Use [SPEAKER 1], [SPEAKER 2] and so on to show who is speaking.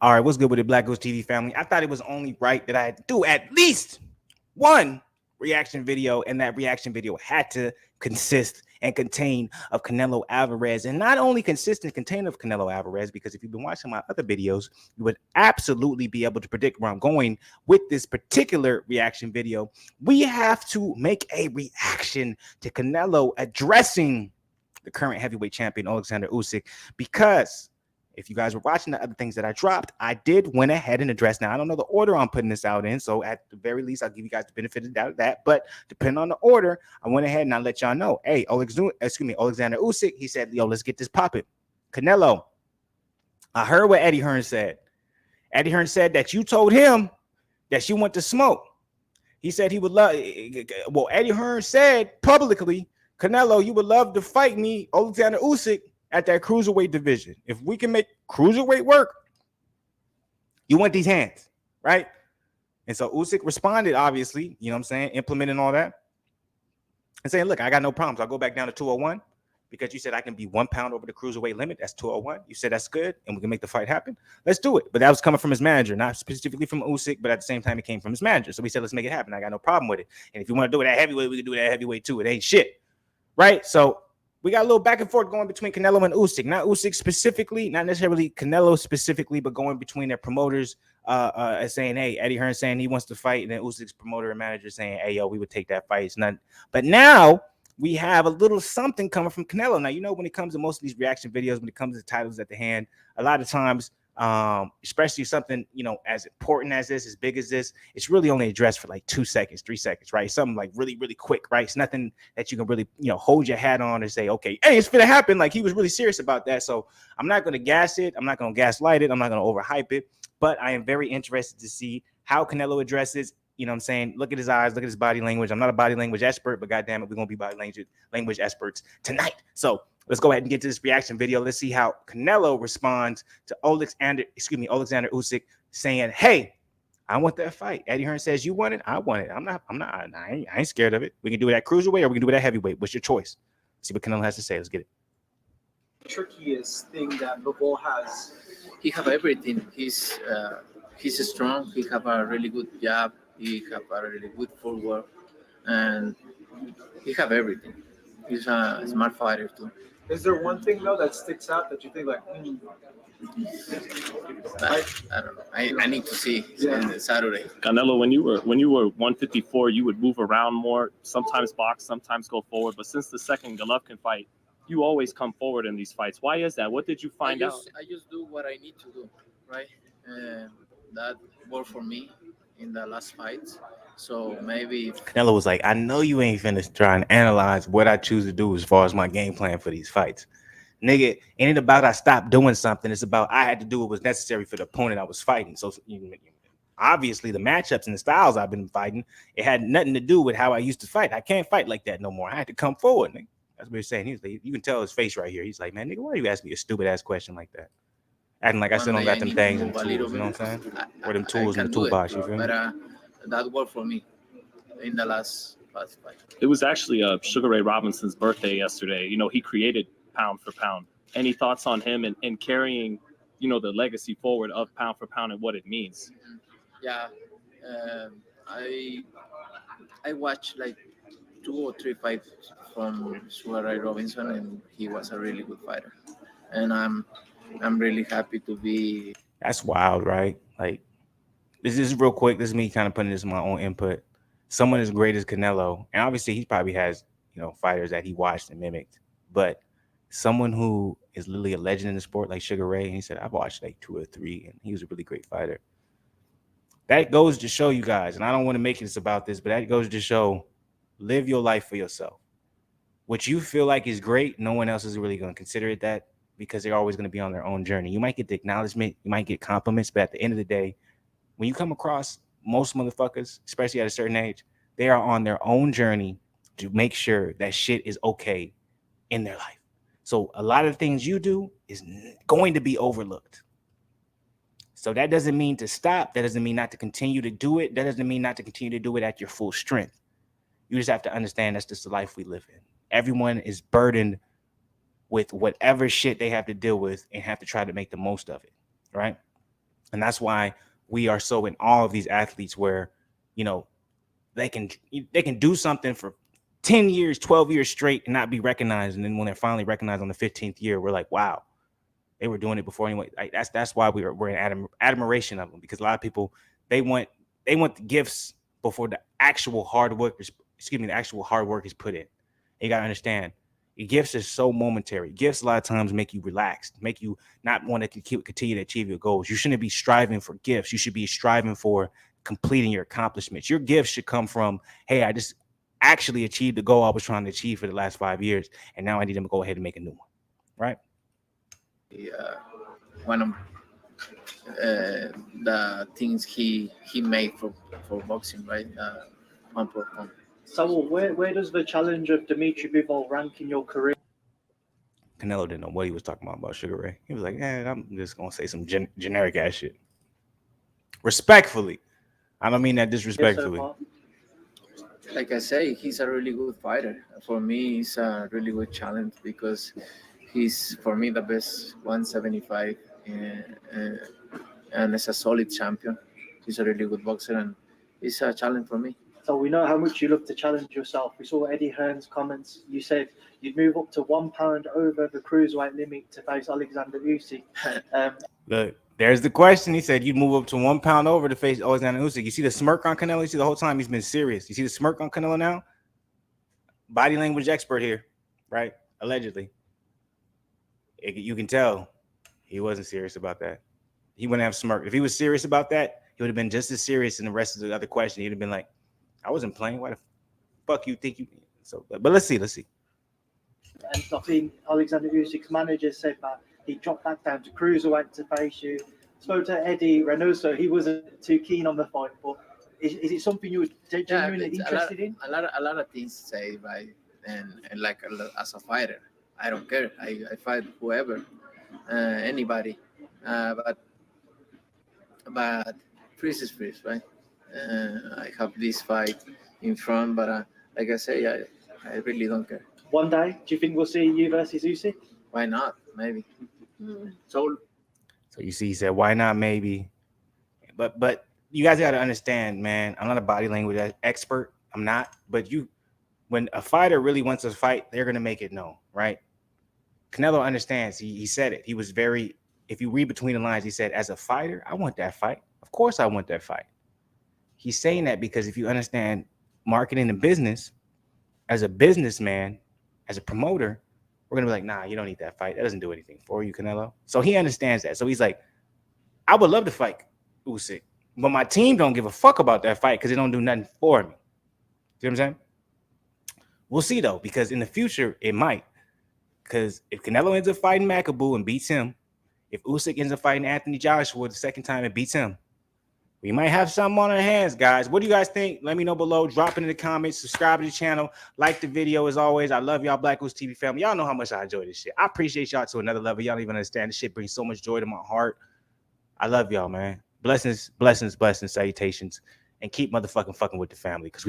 [SPEAKER 1] All right, what's good with the BlakGooseTV family? I thought it was only right that I had to do at least one reaction video, and that reaction video had to consist and contain of Canelo Alvarez, and not only consist and contain of Canelo Alvarez, because if you've been watching my other videos, you would absolutely be able to predict where I'm going with this particular reaction video. We have to make a reaction to Canelo addressing the current heavyweight champion Oleksandr Usyk, because if you guys were watching the other things that I dropped, I did went ahead and address. Now, I don't know the order I'm putting this out in, so at the very least, I'll give you guys the benefit of the doubt of that. But depending on the order, I went ahead and I let y'all know, hey, Oleksandr Usyk, he said, yo, let's get this popping. Canelo, I heard what Eddie Hearn said. Eddie Hearn said that you told him that you want to smoke. He said he would love, well, Eddie Hearn said publicly, Canelo, you would love to fight me, Oleksandr Usyk, at that cruiserweight division. If we can make cruiserweight work, you want these hands, right? And so Usyk responded, obviously, you know what I'm saying, implementing all that and saying, look, I got no problems. I'll go back down to 201 because you said I can be 1 pound over the cruiserweight limit. That's 201. You said that's good and we can make the fight happen. Let's do it. But that was coming from his manager, not specifically from Usyk, but at the same time, it came from his manager. So we said, let's make it happen. I got no problem with it. And if you want to do it at heavyweight, we can do it at heavyweight too. It ain't shit, right? So we got a little back and forth going between Canelo and Usyk. Not Usyk specifically, not necessarily Canelo specifically, but going between their promoters saying, hey, Eddie Hearn saying he wants to fight, and then Usyk's promoter and manager saying, hey, yo, we would take that fight. It's nothing. But now we have a little something coming from Canelo. Now, you know, when it comes to most of these reaction videos, when it comes to titles at the hand, a lot of times, especially something, you know, as important as this, as big as this, it's really only addressed for like 2 seconds, 3 seconds, right? Something like really, really quick, right? It's nothing that you can really, you know, hold your hat on and say, okay, hey, it's gonna happen. Like, he was really serious about that. So I'm not going to gas it. I'm not going to gaslight it. I'm not going to overhype it, but I am very interested to see how Canelo addresses. You know what I'm saying? Look at his eyes, look at his body language. I'm not a body language expert, but goddamn it, we're going to be body language experts tonight. So let's go ahead and get to this reaction video. Let's see how Canelo responds to Oleksandr Usyk saying, hey, I want that fight. Eddie Hearn says, you want it? I want it. I ain't scared of it. We can do it at cruiserweight or we can do it at heavyweight. What's your choice? See what Canelo has to say. Let's get it.
[SPEAKER 2] Trickiest thing that Bivol has.
[SPEAKER 3] He have everything. He's strong. He have a really good jab. He have a really good footwork, and he have everything. He's a smart fighter too.
[SPEAKER 2] Is there one thing though that sticks out that you think like?
[SPEAKER 3] I don't know. I need to see Saturday.
[SPEAKER 4] Canelo, when you were 154, you would move around more. Sometimes box, sometimes go forward. But since the second Golovkin fight, you always come forward in these fights. Why is that? What did you find out?
[SPEAKER 3] I just do what I need to do, right? And that worked for me in the last fights. So maybe
[SPEAKER 1] Canelo was like, I know you ain't finished trying to analyze what I choose to do as far as my game plan for these fights. Nigga, ain't it about I stopped doing something. It's about I had to do what was necessary for the opponent I was fighting. So obviously the matchups and the styles I've been fighting, it had nothing to do with how I used to fight. I can't fight like that no more. I had to come forward, nigga. That's what he's saying. He's like, you can tell his face right here. He's like, man, nigga, why are you asking me a stupid ass question like that? Acting like I still don't got them things and tools, you know what I'm saying? Or them tools in the toolbox, you feel me?
[SPEAKER 3] But that worked for me in the last fight.
[SPEAKER 4] It was actually Sugar Ray Robinson's birthday yesterday. You know, he created Pound for Pound. Any thoughts on him and carrying, you know, the legacy forward of Pound for Pound and what it means?
[SPEAKER 3] Yeah, I watched like 2 or 3 fights from Sugar Ray Robinson, and he was a really good fighter. And I'm really happy to be.
[SPEAKER 1] That's wild, right? Like, this is real quick. This is me kind of putting this in my own input. Someone as great as Canelo, and obviously he probably has, you know, fighters that he watched and mimicked, but someone who is literally a legend in the sport like Sugar Ray, and he said, I've watched like 2 or 3, and he was a really great fighter. That goes to show you guys, and I don't want to make this about this, but that goes to show, live your life for yourself. What you feel like is great, no one else is really going to consider it that, because they're always going to be on their own journey. You might get the acknowledgement, you might get compliments, but at the end of the day, when you come across most motherfuckers, especially at a certain age, they are on their own journey to make sure that shit is okay in their life. So a lot of the things you do is going to be overlooked. So that doesn't mean to stop. That doesn't mean not to continue to do it. That doesn't mean not to continue to do it at your full strength. You just have to understand that's just the life we live in. Everyone is burdened with whatever shit they have to deal with and have to try to make the most of it, right? And that's why we are so in awe of these athletes where, you know, they can do something for 10 years, 12 years straight and not be recognized. And then when they're finally recognized on the 15th year, we're like, wow, they were doing it before anyway. Like, that's why we're in admiration of them, because a lot of people, they want the gifts before the actual hard work is put in. You got to understand, your gifts are so momentary. Gifts a lot of times make you relaxed, make you not want to continue to achieve your goals. You shouldn't be striving for gifts. You should be striving for completing your accomplishments. Your gifts should come from, hey, I just actually achieved the goal I was trying to achieve for the last 5 years, and now I need to go ahead and make a new one, right?
[SPEAKER 3] One of the things he made for boxing, right? One per one.
[SPEAKER 2] So where does the challenge of Dimitri Bivol rank in your career?
[SPEAKER 1] Canelo didn't know what he was talking about Sugar Ray. He was like, I'm just going to say some generic ass shit. Respectfully. I don't mean that disrespectfully.
[SPEAKER 3] Like I say, he's a really good fighter. For me, he's a really good challenge because he's, for me, the best 175 and is a solid champion. He's a really good boxer and it's a challenge for me.
[SPEAKER 2] So we know how much you love to challenge yourself. We saw Eddie Hearn's comments. You said you'd move up to 1 pound over the cruiserweight limit to face Oleksandr Usyk.
[SPEAKER 1] Look, there's the question. He said you'd move up to 1 pound over to face Oleksandr Usyk. You see the smirk on Canelo? You see the whole time he's been serious. You see the smirk on Canelo now? Body language expert here, right? Allegedly. You can tell he wasn't serious about that. He wouldn't have smirked. If he was serious about that, he would have been just as serious in the rest of the other question. He'd have been like, I wasn't playing. Why the fuck you think you? So, but let's see.
[SPEAKER 2] And I think Oleksandr Usyk's manager said that he dropped back down to cruiserweight to face you. Spoke to Eddie Reynoso. He wasn't too keen on the fight, but is it something you were genuinely interested in?
[SPEAKER 3] A lot of things to say, right? And like as a fighter, I don't care. I fight whoever, anybody. But freeze is freeze, right? I have this fight in front, but like I say, I really don't care.
[SPEAKER 2] One day, do you think we'll see you versus Usyk?
[SPEAKER 3] Why not? Maybe.
[SPEAKER 2] So
[SPEAKER 1] you see, he said, why not? Maybe. But you guys got to understand, man, I'm not a body language expert. I'm not. But when a fighter really wants to fight, they're going to make it known, right? Canelo understands. He said it. He was very, if you read between the lines, he said, as a fighter, I want that fight. Of course I want that fight. He's saying that because if you understand marketing and business, as a businessman, as a promoter, we're going to be like, nah, you don't need that fight. That doesn't do anything for you, Canelo. So he understands that. So he's like, I would love to fight Usyk, but my team don't give a fuck about that fight because it don't do nothing for me. See what I'm saying? We'll see, though, because in the future, it might. Because if Canelo ends up fighting Makabu and beats him, if Usyk ends up fighting Anthony Joshua the second time and beats him, we might have something on our hands, guys. What do you guys think? Let me know below. Drop it in the comments. Subscribe to the channel. Like the video as always. I love y'all, BlakGooseTV family. Y'all know how much I enjoy this shit. I appreciate y'all to another level. Y'all don't even understand. This shit brings so much joy to my heart. I love y'all, man. Blessings, blessings, blessings, salutations. And keep motherfucking fucking with the family. Because